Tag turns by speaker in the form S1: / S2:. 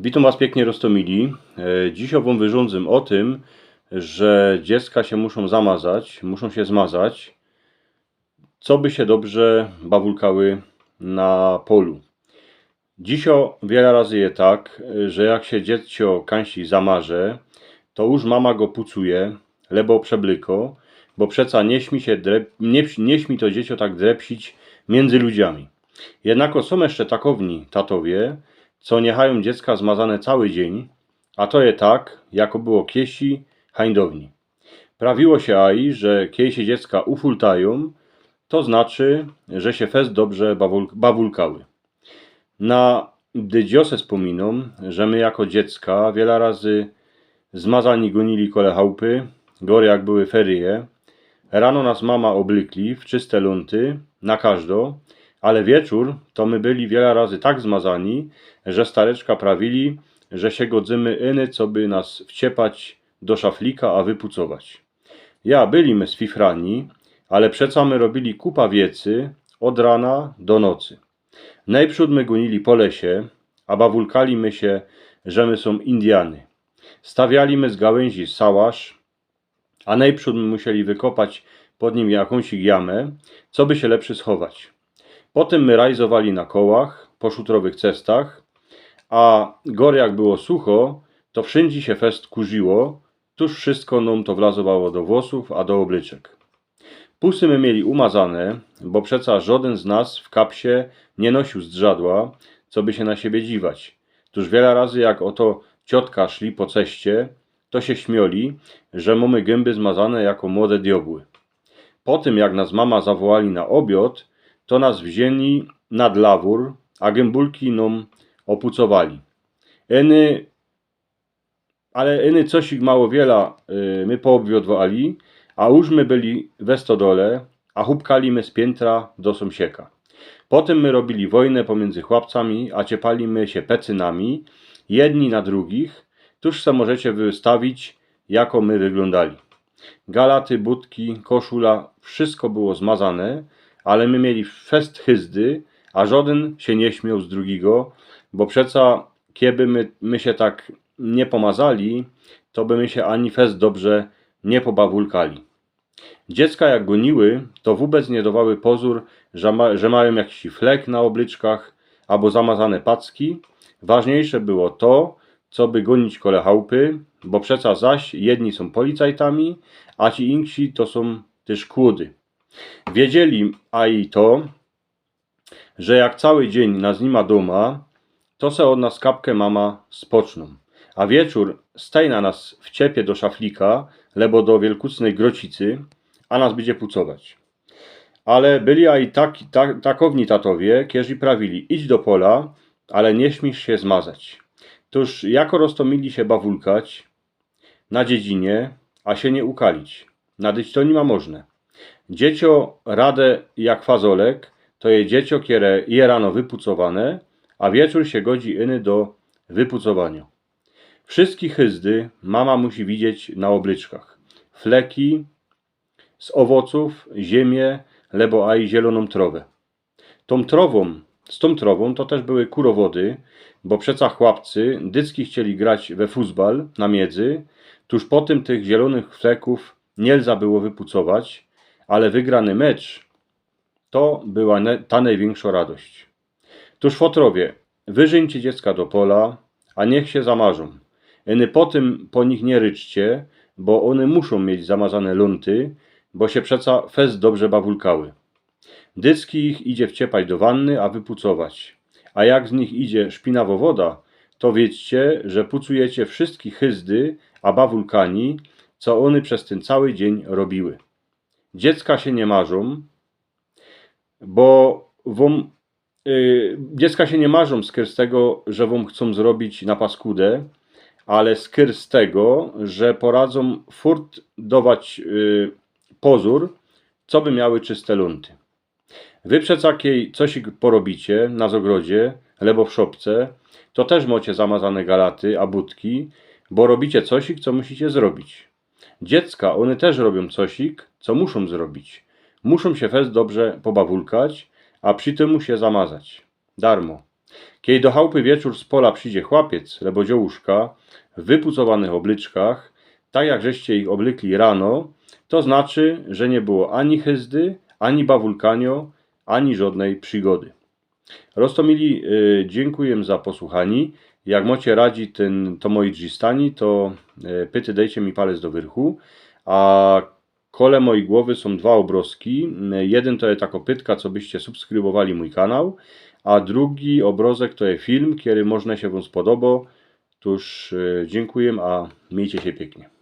S1: Witam Was pięknie, Rostomili. Dziś Wam wyrządzę o tym, że dziecka się muszą się zmazać, co by się dobrze bawulkały na polu. Dzisio wiele razy je tak, że jak się dziecko kańsi zamarze, to już mama go pucuje, lebo przeblyko, bo przeca nie śmi to dziecko tak drepsić między ludziami. Jednako są jeszcze takowni tatowie, co niechają dziecka zmazane cały dzień, a to je tak, jako było kiesi hańdowni. Prawiło się aj, że kiedy się dziecka ufultają, to znaczy, że się fest dobrze bawulkały. Na dydziose wspominą, że my jako dziecka wiele razy zmazani gonili kole chałupy, gory jak były ferie. Rano nas mama oblykli w czyste lunty, na każdo, ale wieczór to my byli wiele razy tak zmazani, że stareczka prawili, że się godzymy iny, co by nas wciepać do szaflika, a wypucować. Ja byliśmy swifrani, ale przeca my robili kupa wiecy od rana do nocy. Najprzód my gonili po lesie, a bawulkali my się, że my są Indiany. Stawiali my z gałęzi sałasz, a najprzód my musieli wykopać pod nim jakąś jamę, co by się lepszy schować. Potem my rajzowali na kołach, po szutrowych cestach, a gory jak było sucho, to wszędzie się fest kurziło, tuż wszystko nam to wlazowało do włosów, a do oblyczek. Pusy my mieli umazane, bo przeca żaden z nas w kapsie nie nosił zdrzadła, co by się na siebie dziwać. Tuż wiele razy jak oto ciotka szli po ceście, to się śmioli, że mamy gęby zmazane jako młode diobły. Po tym jak nas mama zawołali na obiad, to nas wzięli nad lawur, a gębulki nam opucowali. Ale coś ich mało wiela my poobwiodwali, a już my byli we stodole, a hupkali my z piętra do sąsieka. Potem my robili wojnę pomiędzy chłopcami, a ciepali my się pecynami, jedni na drugich, tuż se możecie wystawić, jako my wyglądali. Galaty, budki, koszula, wszystko było zmazane, ale my mieli fest hyzdy, a żaden się nie śmiał z drugiego, bo przeca kiedy my się tak nie pomazali, to by my się ani fest dobrze nie pobawulkali. Dziecka jak goniły, to wobec nie dawały pozór, że mają jakiś flek na oblyczkach albo zamazane packi. Ważniejsze było to, co by gonić kole chałupy, bo przeca zaś jedni są policajtami, a ci inksi to są też kłudy. Wiedzieli, a i to, że jak cały dzień nas nie ma doma, to se od nas kapkę mama spoczną. A wieczór staj na nas w ciepie do szaflika, lebo do wielkucnej grocicy, a nas będzie pucować. Ale byli a i takowni tatowie, kierzy prawili, idź do pola, ale nie śmisz się zmazać. Toż jako Rostomili się bawulkać na dziedzinie, a się nie ukalić. Nadyć to nie ma możne. Dziecio radę jak fazolek, to je dziecio, które je rano wypucowane, a wieczór się godzi iny do wypucowania. Wszystkie hyzdy mama musi widzieć na oblyczkach. Fleki z owoców, ziemię, lebo a i zieloną trowę. Z tą trową to też były kurowody, bo przeca chłopcy dycki chcieli grać we fuzbal na miedzy, tuż po tym tych zielonych fleków nie lza było wypucować, ale wygrany mecz to była ta największa radość. Tuż fotrowie, wyżyńcie dziecka do pola, a niech się zamarzą. Potem po nich nie ryczcie, bo one muszą mieć zamazane lunty, bo się przeca fest dobrze bawulkały. Dycki ich idzie wciepać do wanny, a wypucować. A jak z nich idzie szpinawo woda, to wiedzcie, że pucujecie wszystkie hyzdy, a bawulkani, co one przez ten cały dzień robiły. Dziecka się nie marzą, bo dziecka się nie marzą z tego, że wam chcą zrobić na paskudę, ale z tego, że poradzą furt dawać pozór, co by miały czyste lunty. Wy przecież coś porobicie na zogrodzie, lebo w szopce, to też macie zamazane galaty, a budki, bo robicie coś, co musicie zrobić. Dziecka, one też robią coś, co muszą zrobić. Muszą się fest dobrze pobawulkać, a przy tym mu się zamazać. Darmo. Kiedy do chałupy wieczór z pola przyjdzie chłapiec, lebodziołuszka, w wypucowanych oblyczkach, tak jak żeście ich oblykli rano, to znaczy, że nie było ani hyzdy, ani bawulkanio, ani żadnej przygody. Rostomili, dziękuję za posłuchanie. Jak macie radzi to moi drzistani, to pyty dejcie mi palec do wyrchu, a kole mojej głowy są dwa obrazki. Jeden to jest taka pytka, co byście subskrybowali mój kanał, a drugi obrazek to jest film, który można się wam spodobał. Tuż dziękuję, a miejcie się pięknie.